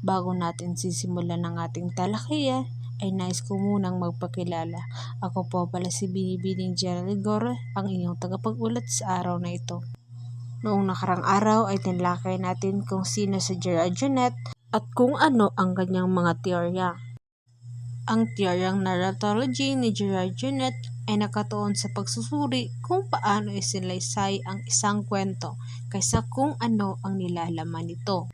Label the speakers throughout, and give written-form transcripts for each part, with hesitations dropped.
Speaker 1: Bago natin sisimulan ng ating talakayan, ay nais ko munang magpakilala. Ako po pala si Binibining Gerald Gore, ang inyong tagapag-ulat sa araw na ito. Noong nakarang araw ay tinalakay natin kung sino si Gerard Jonet at kung ano ang kanyang mga teorya. Ang teoryang narratology ni Gerard Jonet ay nakatuon sa pagsusuri kung paano isinaysay ang isang kwento kaysa kung ano ang nilalaman nito.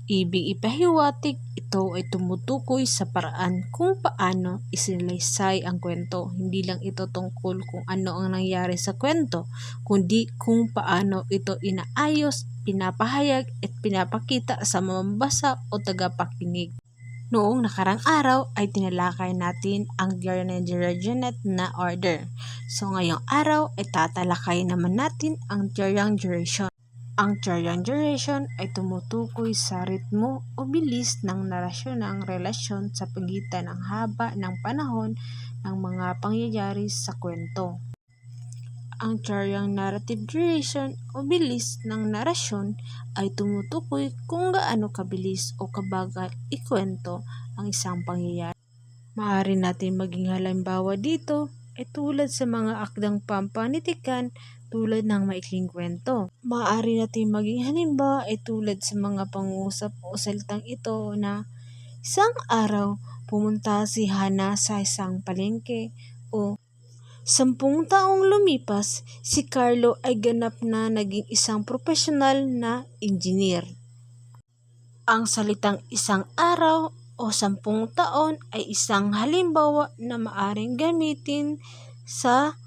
Speaker 1: Ibig ipahiwatig, ito ay tumutukoy sa paraan kung paano isinaysay ang kwento. Hindi lang ito tungkol kung ano ang nangyari sa kwento, kundi kung paano ito inaayos, pinapahayag at pinapakita sa mamabasa o tagapakinig. Noong nakarang araw ay tinalakay natin ang teorya ni Gerard Jonet na order. So ngayong araw ay tatalakay naman natin ang teoryang duration. Ang teoryang duration ay tumutukoy sa ritmo o bilis ng narasyon ng relasyon sa pagitan ng haba ng panahon ng mga pangyayari sa kwento. Ang teoryang narrative duration o bilis ng narasyon ay tumutukoy kung gaano kabilis o kabagal ikwento ang isang pangyayari. Maaari natin maging halimbawa dito ay tulad sa mga akdang pampanitikan tulad ng maikling kwento. Maaari natin maging halimbawa ay tulad sa mga pangungusap o salitang ito na isang araw pumunta si Hana sa isang palengke o 10 taong lumipas, si Carlo ay ganap na naging isang profesional na engineer. Ang salitang isang araw o 10 taon ay isang halimbawa na maaaring gamitin sa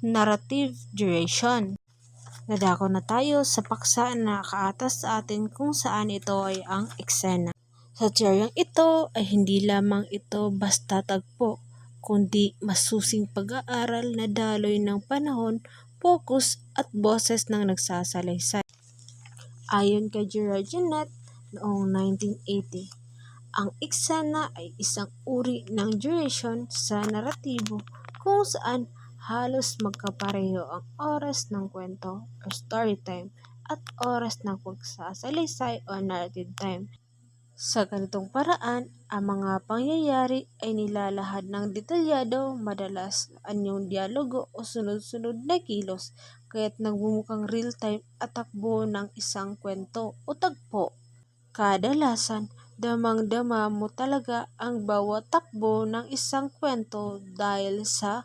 Speaker 1: narrative duration. Nadako na tayo sa paksa na nakaatas sa atin kung saan ito ay ang eksena. Sa teoryang ito ay hindi lamang ito basta tagpo, kundi masusing pag-aaral na daloy ng panahon, focus at boses ng nagsasalaysay. Ayon kay Gerard Jonet noong 1980, ang eksena ay isang uri ng duration sa naratibo kung saan halos magkapareho ang oras ng kwento o story time at oras ng pagsasalaysay o narrative time. Sa ganitong paraan, ang mga pangyayari ay nilalahad ng detalyado, madalas anyong dialogo o sunod-sunod na kilos, kaya't nagmumukhang real-time at takbo ng isang kwento o tagpo. Kadalasan, damang-dama mo talaga ang bawat takbo ng isang kwento dahil sa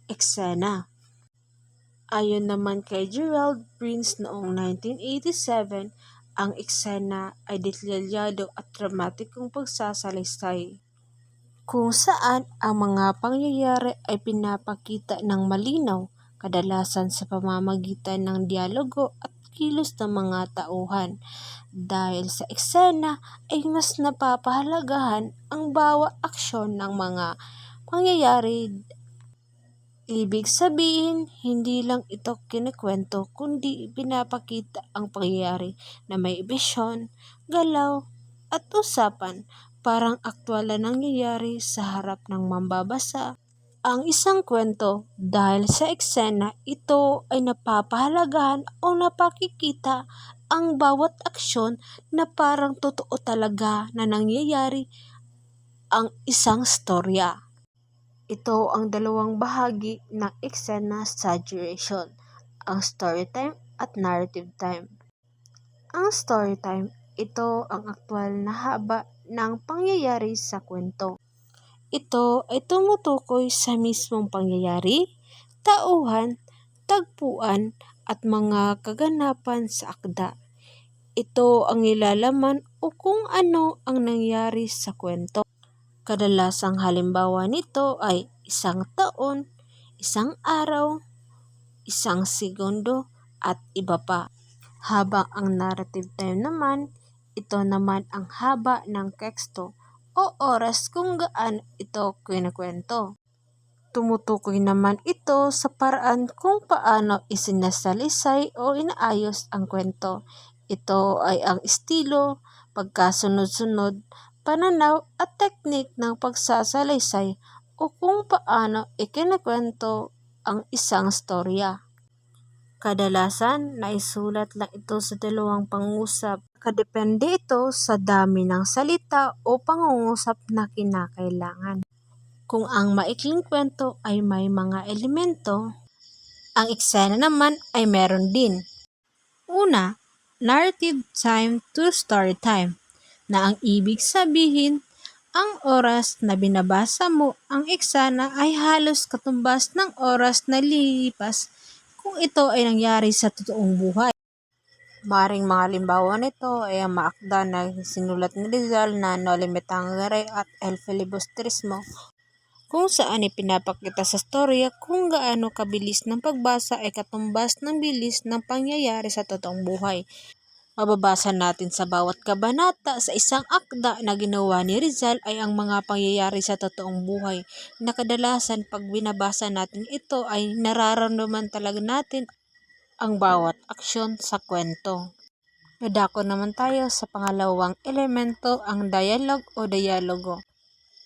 Speaker 1: eksena. Ayon naman kay Gerald Prince noong 1987, ang eksena ay detalyado at dramatikong pagsasalaysay, kung saan ang mga pangyayari ay pinapakita ng malinaw, kadalasan sa pamamagitan ng dialogo at kilos ng mga tauhan. Dahil sa eksena ay mas napapahalagahan ang bawat aksyon ng mga pangyayari. Ibig sabihin, hindi lang ito kinikwento kundi pinapakita ang pangyayari na may emosyon, galaw, at usapan, parang aktwal na nangyayari sa harap ng mambabasa. Ang isang kwento, dahil sa eksena, ito ay napapahalagahan o napakikita ang bawat aksyon na parang totoo talaga na nangyayari ang isang storya. Ito ang dalawang bahagi ng eksena sa duration, ang story time at narrative time. Ang story time, ito ang aktwal na haba ng pangyayari sa kwento. Ito ay tumutukoy sa mismong pangyayari, tauhan, tagpuan at mga kaganapan sa akda. Ito ang nilalaman o kung ano ang nangyari sa kwento. Kadalasang halimbawa nito ay isang taon, isang araw, isang segundo, at iba pa. Habang ang narrative time naman, ito naman ang haba ng teksto o oras kung gaano ito kinikwento. Tumutukoy naman ito sa paraan kung paano isinasalisay o inaayos ang kwento. Ito ay ang estilo, pagkasunod-sunod, pananaw at teknik ng pagsasalaysay o kung paano ikinikwento ang isang storya. Kadalasan, naisulat lang ito sa dalawang pangusap Kadepende ito sa dami ng salita o pangungusap na kinakailangan. Kung ang maikling kwento ay may mga elemento, ang eksena naman ay meron din. Una, narrative time to story time, na ang ibig sabihin, ang oras na binabasa mo ang eksena ay halos katumbas ng oras na lilipas kung ito ay nangyari sa totoong buhay. Maring mga halimbawa nito ay ang maakda na sinulat ni Rizal na Noli Me Tangere at El Filibustrismo, kung saan ipinapakita sa storya kung gaano kabilis ng pagbasa ay katumbas ng bilis ng pangyayari sa totoong buhay. Mababasa natin sa bawat kabanata sa isang akda na ginawa ni Rizal ay ang mga pangyayari sa totoong buhay na kadalasan pag binabasa natin ito ay nararamdaman talaga natin ang bawat aksyon sa kwento. Dadako naman tayo sa pangalawang elemento, ang dialogue o dialogo.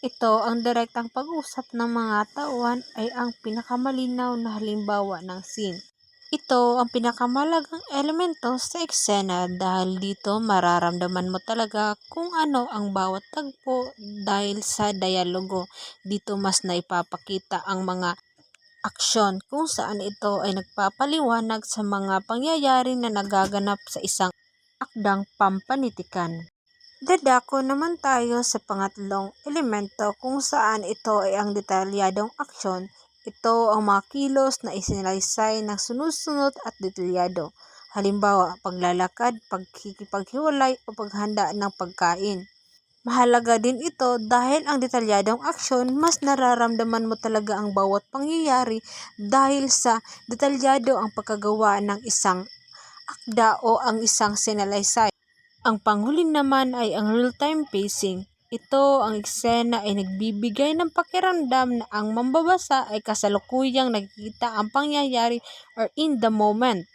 Speaker 1: Ito ang direktang pag-usap ng mga tauhan ay ang pinakamalinaw na halimbawa ng scene. Ito ang pinakamalagang elemento sa eksena dahil dito mararamdaman mo talaga kung ano ang bawat tagpo dahil sa dialogo. Dito mas naipapakita ang mga aksyon kung saan ito ay nagpapaliwanag sa mga pangyayari na nagaganap sa isang akdang pampanitikan. Dadako naman tayo sa pangatlong elemento kung saan ito ay ang detalyadong aksyon. Ito ang mga kilos na isinalaysay ng sunod-sunod at detalyado. Halimbawa, paglalakad, pagkikipaghiwalay o paghanda ng pagkain. Mahalaga din ito dahil ang detalyadong aksyon mas nararamdaman mo talaga ang bawat pangyayari dahil sa detalyado ang pagkagawa ng isang akda o ang isang sinalaysay. Ang panghuli naman ay ang real-time pacing. Ito ang eksena ay nagbibigay ng pakiramdam na ang mambabasa ay kasalukuyang nakikita ang pangyayari or in the moment.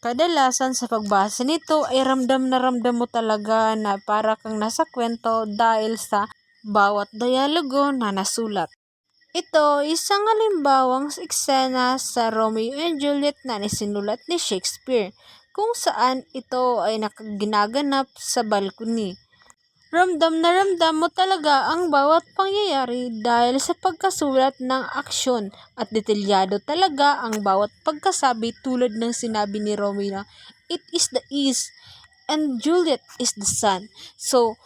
Speaker 1: Kadalasan sa pagbasa nito ay ramdam na ramdam mo talaga na para kang nasa kwento dahil sa bawat dialogo na nasulat. Ito isang halimbawang eksena sa Romeo and Juliet na isinulat ni Shakespeare, kung saan ito ay ginaganap sa balcony. Ramdam na ramdam mo talaga ang bawat pangyayari dahil sa pagkasulat ng aksyon at detalyado talaga ang bawat pagkasabi tulad ng sinabi ni Romeo, "It is the east and Juliet is the sun." So,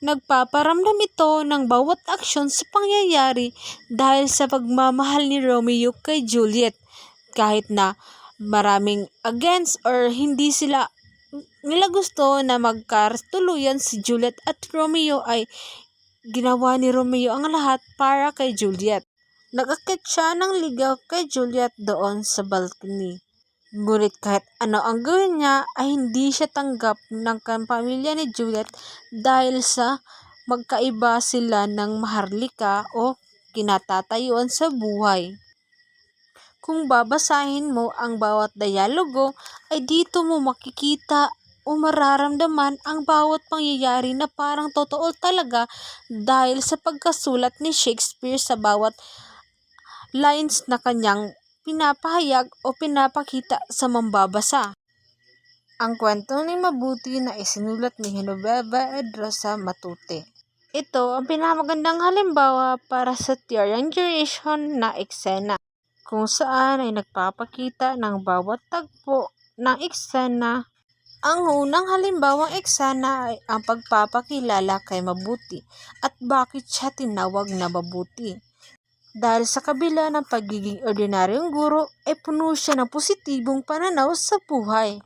Speaker 1: nagpaparamdam ito ng bawat aksyon sa pangyayari dahil sa pagmamahal ni Romeo kay Juliet. Kahit na maraming against or hindi sila nila gusto na magkatuluyan si Juliet at Romeo ay ginawa ni Romeo ang lahat para kay Juliet. Nag-akit siya ng ligaw kay Juliet doon sa balcony. Ngunit kahit ano ang gawin niya ay hindi siya tanggap ng pamilya ni Juliet dahil sa magkaiba sila ng maharlika o kinatatayuan sa buhay. Kung babasahin mo ang bawat dialogo ay dito mo makikita o mararamdaman ang bawat pangyayari na parang totoo talaga dahil sa pagkasulat ni Shakespeare sa bawat lines na kanyang pinapahayag o pinapakita sa mambabasa. Ang kwento ni Mabuti na isinulat ni Genoveva Edrosa Matute. Ito ang pinamagandang halimbawa para sa triangulation na eksena, kung saan ay nagpapakita ng bawat tagpo ng eksena. Ang unang halimbawang eksena ay ang pagpapakilala kay Mabuti at bakit siya tinawag na Mabuti. Dahil sa kabila ng pagiging ordinaryong guro ay puno siya ng positibong pananaw sa buhay.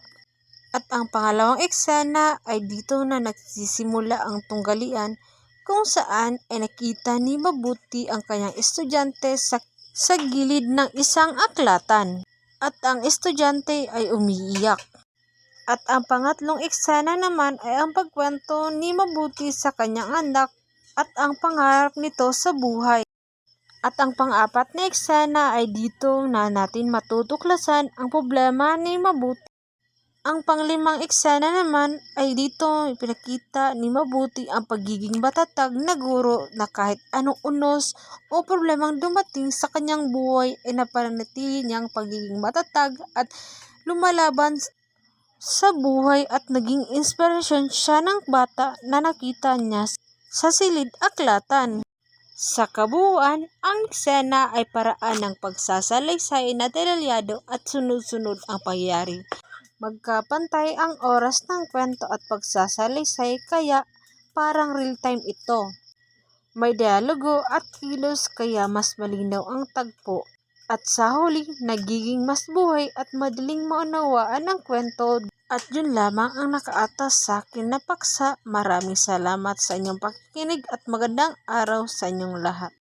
Speaker 1: At ang pangalawang eksena ay dito na nagsisimula ang tunggalian kung saan ay nakita ni Mabuti ang kanyang estudyante sa gilid ng isang aklatan at ang estudyante ay umiiyak. At ang pangatlong eksena naman ay ang pagkwento ni Mabuti sa kanyang anak at ang pangarap nito sa buhay. At ang pang-apat na eksena ay dito na natin matutuklasan ang problema ni Mabuti. Ang panglimang eksena naman ay dito ipinakita ni Mabuti ang pagiging matatag na guro na kahit anong unos o problemang dumating sa kanyang buhay ay napanatili niyang pagiging matatag at lumalaban sa buhay at naging inspirasyon siya ng bata na nakita niya sa silid-aklatan. Sa kabuuan, ang eksena ay paraan ng pagsasalaysay na detalyado at sunod-sunod ang pangyayari. Magkapantay ang oras ng kwento at pagsasalaysay kaya parang real-time ito. May dialogo at kilos kaya mas malinaw ang tagpo. At sa huli, nagiging mas buhay at madaling maunawaan ang kwento. At yun lamang ang nakaatas sa akin na paksa. Maraming salamat sa inyong pakikinig at magandang araw sa inyong lahat.